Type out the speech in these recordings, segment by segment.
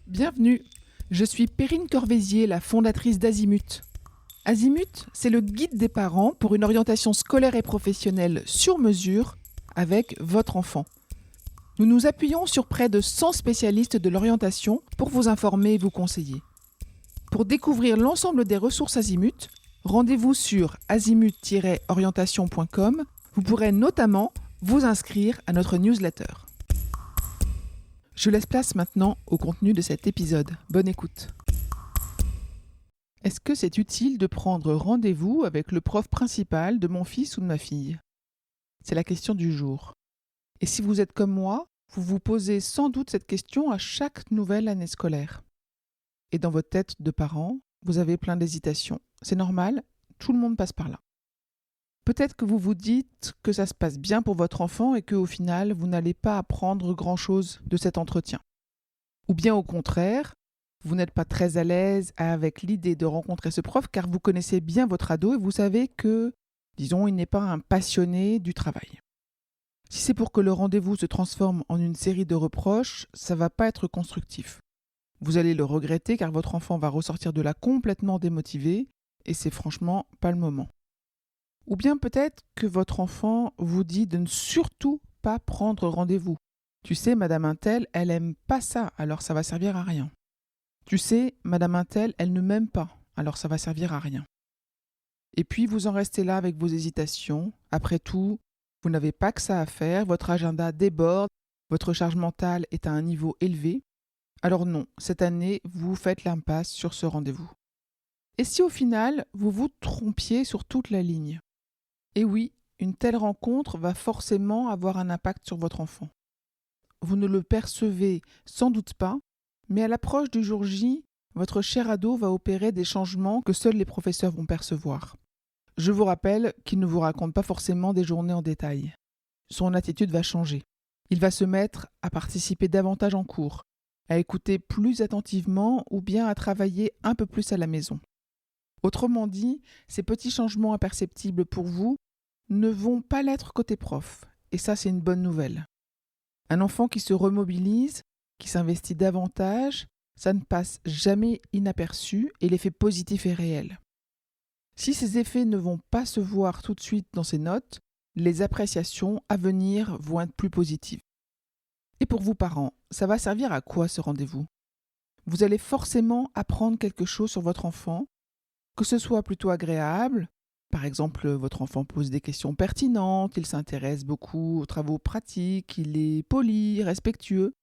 Bienvenue, je suis Perrine Corvézier, la fondatrice d'Azimut. Azimut, c'est le guide des parents pour une orientation scolaire et professionnelle sur mesure avec votre enfant. Nous nous appuyons sur près de 100 spécialistes de l'orientation pour vous informer et vous conseiller. Pour découvrir l'ensemble des ressources Azimut, rendez-vous sur azimut-orientation.com. Vous pourrez notamment vous inscrire à notre newsletter. Je laisse place maintenant au contenu de cet épisode. Bonne écoute. Est-ce que c'est utile de prendre rendez-vous avec le prof principal de mon fils ou de ma fille ? C'est la question du jour. Et si vous êtes comme moi, vous vous posez sans doute cette question à chaque nouvelle année scolaire. Et dans votre tête de parent, vous avez plein d'hésitations. C'est normal, tout le monde passe par là. Peut-être que vous vous dites que ça se passe bien pour votre enfant et qu'au final, vous n'allez pas apprendre grand-chose de cet entretien. Ou bien au contraire, vous n'êtes pas très à l'aise avec l'idée de rencontrer ce prof car vous connaissez bien votre ado et vous savez que, disons, il n'est pas un passionné du travail. Si c'est pour que le rendez-vous se transforme en une série de reproches, ça ne va pas être constructif. Vous allez le regretter car votre enfant va ressortir de là complètement démotivé et c'est franchement pas le moment. Ou bien peut-être que votre enfant vous dit de ne surtout pas prendre rendez-vous. Tu sais, Madame Untel, elle aime pas ça, alors ça va servir à rien. Tu sais, Madame Untel, elle ne m'aime pas, alors ça va servir à rien. Et puis vous en restez là avec vos hésitations. Après tout, vous n'avez pas que ça à faire, votre agenda déborde, votre charge mentale est à un niveau élevé. Alors non, cette année, vous faites l'impasse sur ce rendez-vous. Et si au final, vous vous trompiez sur toute la ligne ? Et oui, une telle rencontre va forcément avoir un impact sur votre enfant. Vous ne le percevez sans doute pas, mais à l'approche du jour J, votre cher ado va opérer des changements que seuls les professeurs vont percevoir. Je vous rappelle qu'il ne vous raconte pas forcément des journées en détail. Son attitude va changer. Il va se mettre à participer davantage en cours, à écouter plus attentivement ou bien à travailler un peu plus à la maison. Autrement dit, ces petits changements imperceptibles pour vous ne vont pas l'être côté prof, et ça c'est une bonne nouvelle. Un enfant qui se remobilise, qui s'investit davantage, ça ne passe jamais inaperçu et l'effet positif est réel. Si ces effets ne vont pas se voir tout de suite dans ses notes, les appréciations à venir vont être plus positives. Et pour vous parents, ça va servir à quoi ce rendez-vous ? Vous allez forcément apprendre quelque chose sur votre enfant, que ce soit plutôt agréable. Par exemple, votre enfant pose des questions pertinentes, il s'intéresse beaucoup aux travaux pratiques, il est poli, respectueux.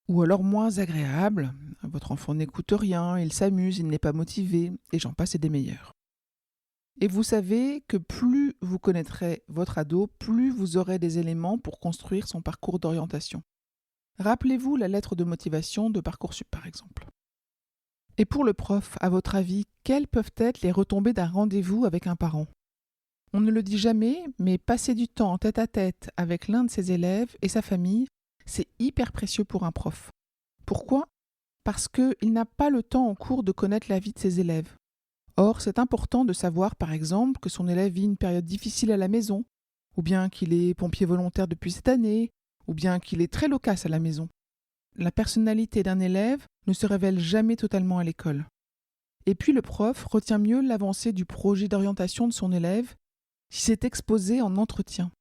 Ou alors moins agréable, votre enfant n'écoute rien, il s'amuse, il n'est pas motivé, et j'en passe et des meilleurs. Et vous savez que plus vous connaîtrez votre ado, plus vous aurez des éléments pour construire son parcours d'orientation. Rappelez-vous la lettre de motivation de Parcoursup par exemple. Et pour le prof, à votre avis, quelles peuvent être les retombées d'un rendez-vous avec un parent ? On ne le dit jamais, mais passer du temps tête à tête avec l'un de ses élèves et sa famille, c'est hyper précieux pour un prof. Pourquoi ? Parce qu'il n'a pas le temps en cours de connaître la vie de ses élèves. Or, c'est important de savoir, par exemple, que son élève vit une période difficile à la maison, ou bien qu'il est pompier volontaire depuis cette année, ou bien qu'il est très loquace à la maison. La personnalité d'un élève ne se révèle jamais totalement à l'école. Et puis le prof retient mieux l'avancée du projet d'orientation de son élève si c'est exposé en entretien.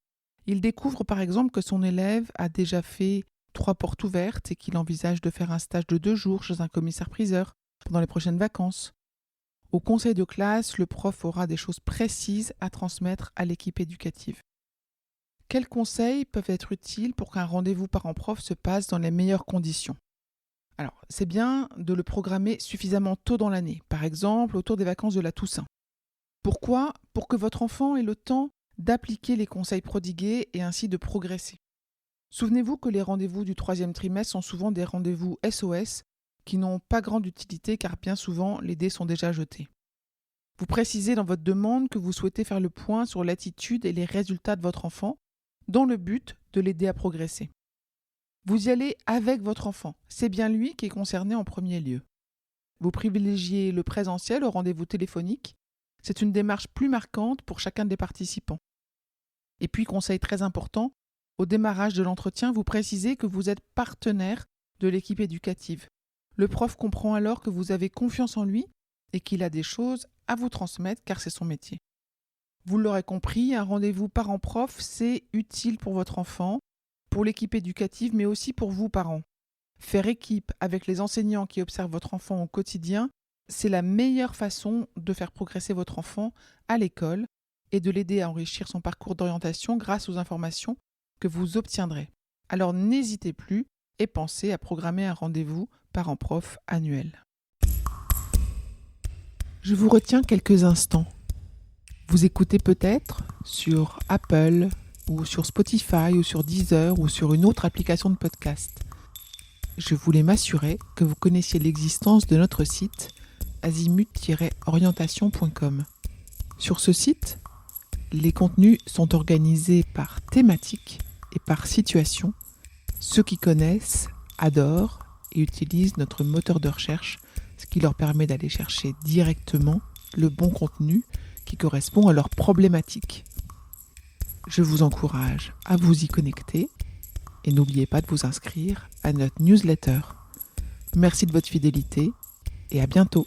Il découvre par exemple que son élève a déjà fait 3 portes ouvertes et qu'il envisage de faire un stage de 2 jours chez un commissaire-priseur pendant les prochaines vacances. Au conseil de classe, le prof aura des choses précises à transmettre à l'équipe éducative. Quels conseils peuvent être utiles pour qu'un rendez-vous parent-prof se passe dans les meilleures conditions ? Alors, c'est bien de le programmer suffisamment tôt dans l'année, par exemple autour des vacances de la Toussaint. Pourquoi ? Pour que votre enfant ait le temps d'appliquer les conseils prodigués et ainsi de progresser. Souvenez-vous que les rendez-vous du 3e trimestre sont souvent des rendez-vous SOS qui n'ont pas grande utilité car bien souvent les dés sont déjà jetés. Vous précisez dans votre demande que vous souhaitez faire le point sur l'attitude et les résultats de votre enfant dans le but de l'aider à progresser. Vous y allez avec votre enfant, c'est bien lui qui est concerné en premier lieu. Vous privilégiez le présentiel au rendez-vous téléphonique, c'est une démarche plus marquante pour chacun des participants. Et puis, conseil très important, au démarrage de l'entretien, vous précisez que vous êtes partenaire de l'équipe éducative. Le prof comprend alors que vous avez confiance en lui et qu'il a des choses à vous transmettre car c'est son métier. Vous l'aurez compris, un rendez-vous parent-prof, c'est utile pour votre enfant, pour l'équipe éducative, mais aussi pour vous, parents. Faire équipe avec les enseignants qui observent votre enfant au quotidien, c'est la meilleure façon de faire progresser votre enfant à l'école et de l'aider à enrichir son parcours d'orientation grâce aux informations que vous obtiendrez. Alors n'hésitez plus et pensez à programmer un rendez-vous parent-prof annuel. Je vous retiens quelques instants. Vous écoutez peut-être sur Apple ou sur Spotify ou sur Deezer ou sur une autre application de podcast. Je voulais m'assurer que vous connaissiez l'existence de notre site azimut-orientation.com. Sur ce site, les contenus sont organisés par thématique et par situation. Ceux qui connaissent adorent et utilisent notre moteur de recherche, ce qui leur permet d'aller chercher directement le bon contenu qui correspond à leurs problématiques. Je vous encourage à vous y connecter et n'oubliez pas de vous inscrire à notre newsletter. Merci de votre fidélité et à bientôt.